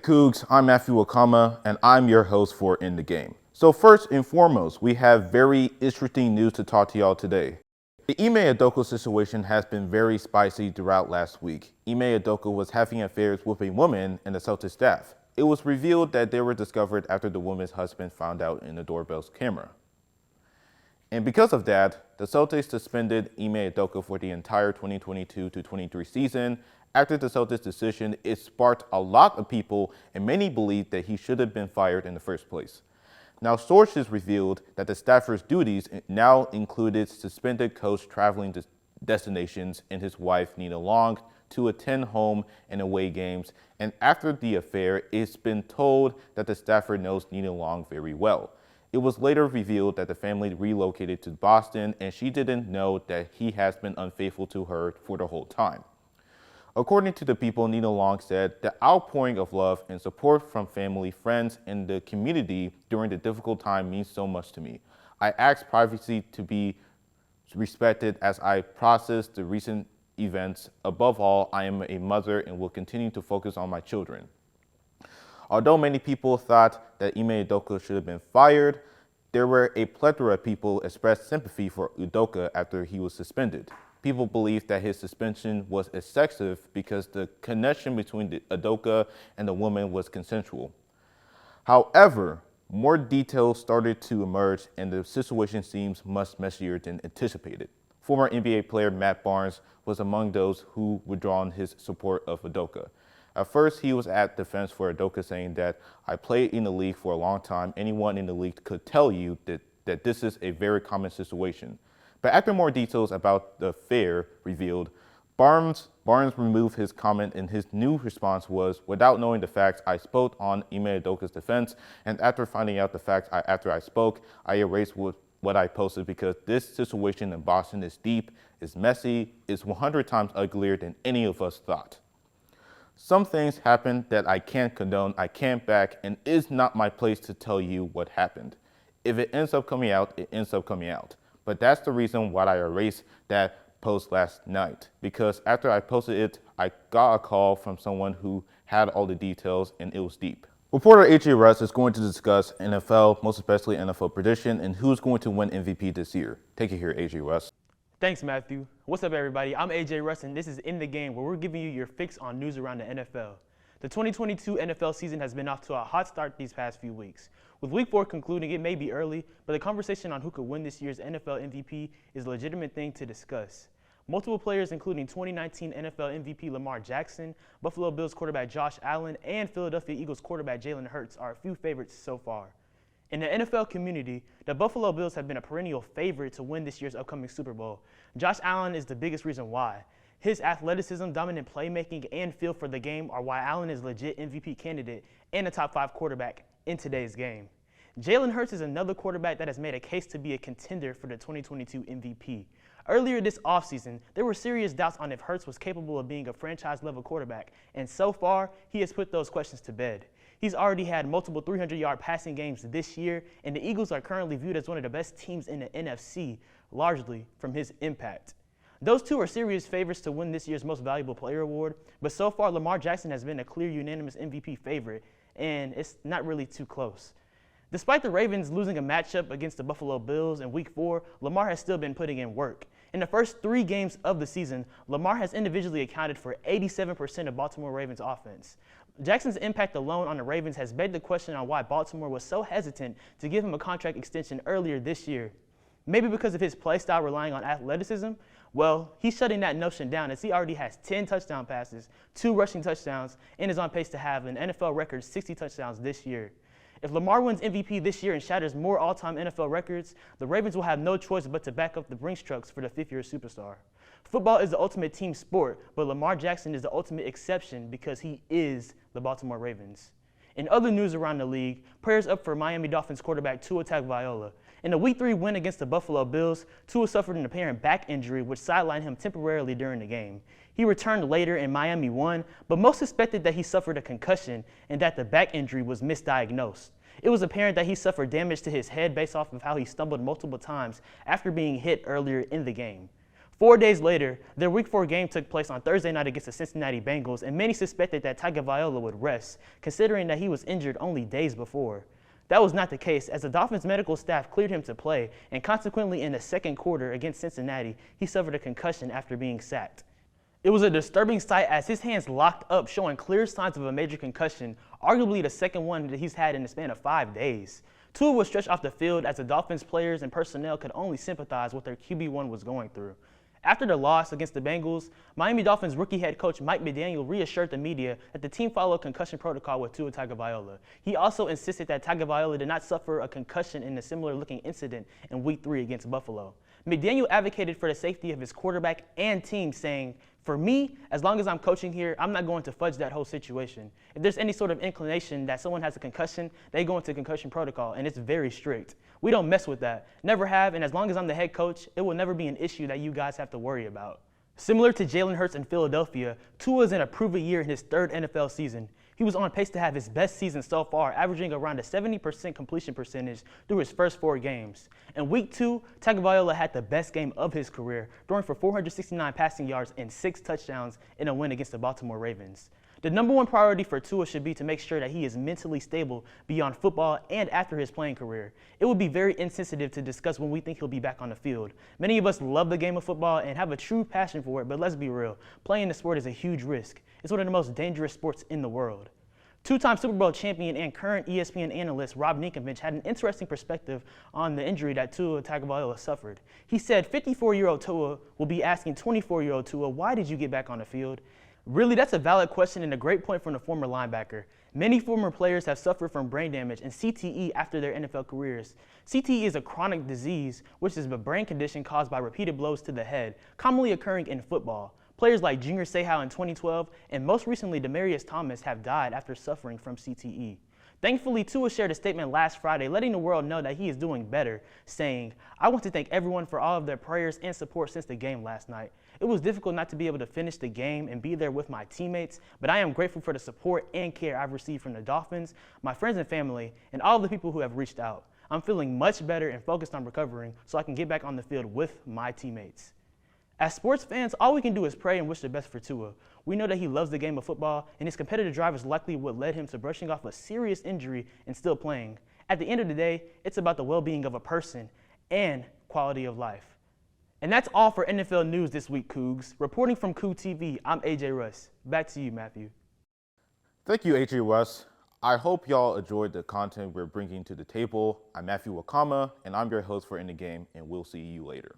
Cougs, I'm Mathew Nwakamma, and I'm your host for In the Game. So first and foremost, we have very interesting news to talk to y'all today. The Ime Udoka situation has been very spicy throughout last week. Ime Udoka was having affairs with a woman in the Celtics staff. It was revealed that they were discovered after the woman's husband found out in the doorbell's camera. And because of that, the Celtics suspended Ime Udoka for the entire 2022-23 season. After the Celtics' decision, it sparked a lot of people, and many believed that he should have been fired in the first place. Now, sources revealed that the staffer's duties now included suspended coach traveling to destinations and his wife, Nina Long, to attend home and away games. And after the affair, it's been told that the staffer knows Nina Long very well. It was later revealed that the family relocated to Boston, and she didn't know that he has been unfaithful to her for the whole time. According to the people, Nina Long said, "The outpouring of love and support from family, friends, and the community during the difficult time means so much to me. I ask privacy to be respected as I process the recent events. Above all, I am a mother and will continue to focus on my children." Although many people thought that Ime Udoka should have been fired, there were a plethora of people expressed sympathy for Udoka after he was suspended. People believed that his suspension was excessive because the connection between Udoka and the woman was consensual. However, more details started to emerge and the situation seems much messier than anticipated. Former NBA player Matt Barnes was among those who withdrawn his support of Udoka. At first, he was at defense for Udoka, saying that, "I played in the league for a long time. Anyone in the league could tell you that this is a very common situation." But after more details about the affair revealed, Barnes removed his comment, and his new response was, "Without knowing the facts, I spoke on Ime Udoka's defense, and after finding out the facts after I spoke, I erased what I posted because this situation in Boston is deep, is messy, is 100 times uglier than any of us thought. Some things happened that I can't condone, I can't back, and it's not my place to tell you what happened. If it ends up coming out, it ends up coming out. But that's the reason why I erased that post last night, because after I posted it, I got a call from someone who had all the details and it was deep." Reporter AJ Russ is going to discuss NFL, most especially NFL prediction, and who's going to win MVP this year. Take it here, AJ Russ. Thanks, Matthew. What's up, everybody? I'm AJ Russ, and this is In the Game, where we're giving you your fix on news around the NFL. The 2022 NFL season has been off to a hot start these past few weeks. With Week 4 concluding, it may be early, but the conversation on who could win this year's NFL MVP is a legitimate thing to discuss. Multiple players, including 2019 NFL MVP Lamar Jackson, Buffalo Bills quarterback Josh Allen, and Philadelphia Eagles quarterback Jalen Hurts are a few favorites so far. In the NFL community, the Buffalo Bills have been a perennial favorite to win this year's upcoming Super Bowl. Josh Allen is the biggest reason why. His athleticism, dominant playmaking, and feel for the game are why Allen is a legit MVP candidate and a top 5 quarterback in today's game. Jalen Hurts is another quarterback that has made a case to be a contender for the 2022 MVP. Earlier this offseason, there were serious doubts on if Hurts was capable of being a franchise-level quarterback, and so far, he has put those questions to bed. He's already had multiple 300-yard passing games this year, and the Eagles are currently viewed as one of the best teams in the NFC, largely from his impact. Those two are serious favorites to win this year's Most Valuable Player award, but so far Lamar Jackson has been a clear unanimous MVP favorite, and it's not really too close. Despite the Ravens losing a matchup against the Buffalo Bills in Week 4, Lamar has still been putting in work. In the first 3 games of the season, Lamar has individually accounted for 87% of Baltimore Ravens' offense. Jackson's impact alone on the Ravens has begged the question on why Baltimore was so hesitant to give him a contract extension earlier this year. Maybe because of his play style relying on athleticism? Well, he's shutting that notion down as he already has 10 touchdown passes, 2 rushing touchdowns, and is on pace to have an NFL record 60 touchdowns this year. If Lamar wins MVP this year and shatters more all-time NFL records, the Ravens will have no choice but to back up the Brinks trucks for the 5th-year superstar. Football is the ultimate team sport, but Lamar Jackson is the ultimate exception because he is the Baltimore Ravens. In other news around the league, prayers up for Miami Dolphins quarterback Tua Tagovailoa. In the Week 3 win against the Buffalo Bills, Tua suffered an apparent back injury which sidelined him temporarily during the game. He returned later and Miami won, but most suspected that he suffered a concussion and that the back injury was misdiagnosed. It was apparent that he suffered damage to his head based off of how he stumbled multiple times after being hit earlier in the game. 4 days later, their Week 4 game took place on Thursday night against the Cincinnati Bengals, and many suspected that Tagovailoa would rest, considering that he was injured only days before. That was not the case, as the Dolphins medical staff cleared him to play, and consequently in the second quarter against Cincinnati, he suffered a concussion after being sacked. It was a disturbing sight as his hands locked up, showing clear signs of a major concussion, arguably the second one that he's had in the span of 5 days. Tua was stretched off the field as the Dolphins players and personnel could only sympathize with their QB1 was going through. After the loss against the Bengals, Miami Dolphins rookie head coach Mike McDaniel reassured the media that the team followed concussion protocol with Tua Tagovailoa. He also insisted that Tagovailoa did not suffer a concussion in a similar-looking incident in Week 3 against Buffalo. McDaniel advocated for the safety of his quarterback and team, saying, "For me, as long as I'm coaching here, I'm not going to fudge that whole situation. If there's any sort of inclination that someone has a concussion, they go into concussion protocol, and it's very strict. We don't mess with that. Never have, and as long as I'm the head coach, it will never be an issue that you guys have to worry about." Similar to Jalen Hurts in Philadelphia, Tua is in a prove-a-year in his third NFL season. He was on pace to have his best season so far, averaging around a 70% completion percentage through his first 4 games. In Week 2, Tagovailoa had the best game of his career, throwing for 469 passing yards and 6 touchdowns in a win against the Baltimore Ravens. The number one priority for Tua should be to make sure that he is mentally stable beyond football and after his playing career. It would be very insensitive to discuss when we think he'll be back on the field. Many of us love the game of football and have a true passion for it, but let's be real, playing the sport is a huge risk. It's one of the most dangerous sports in the world. Two-time Super Bowl champion and current ESPN analyst Rob Ninkovich had an interesting perspective on the injury that Tua Tagovailoa suffered. He said 54-year-old Tua will be asking 24-year-old Tua, "Why did you get back on the field?" Really, that's a valid question and a great point from the former linebacker. Many former players have suffered from brain damage and CTE after their NFL careers. CTE is a chronic disease, which is a brain condition caused by repeated blows to the head, commonly occurring in football. Players like Junior Seau in 2012 and most recently Demaryius Thomas have died after suffering from CTE. Thankfully, Tua shared a statement last Friday letting the world know that he is doing better, saying, "I want to thank everyone for all of their prayers and support since the game last night. It was difficult not to be able to finish the game and be there with my teammates, but I am grateful for the support and care I've received from the Dolphins, my friends and family, and all the people who have reached out. I'm feeling much better and focused on recovering so I can get back on the field with my teammates." As sports fans, all we can do is pray and wish the best for Tua. We know that he loves the game of football, and his competitive drive is likely what led him to brushing off a serious injury and still playing. At the end of the day, it's about the well-being of a person and quality of life. And that's all for NFL news this week, Cougs. Reporting from Coug TV, I'm AJ Russ. Back to you, Matthew. Thank you, AJ Russ. I hope y'all enjoyed the content we're bringing to the table. I'm Mathew Nwakamma, and I'm your host for In the Game, and we'll see you later.